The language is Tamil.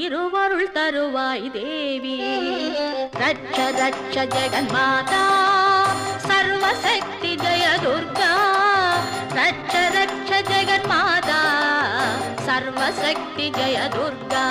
திருவருள் தருவாய் தேவி. ரட்ச ரட்ச ஜெகன்மாதா சர்வசக்தி ஜெய துர்கா. ரட்ச ரட்ச ஜெகன்மாதா சர்வசக்தி ஜெய துர்கா.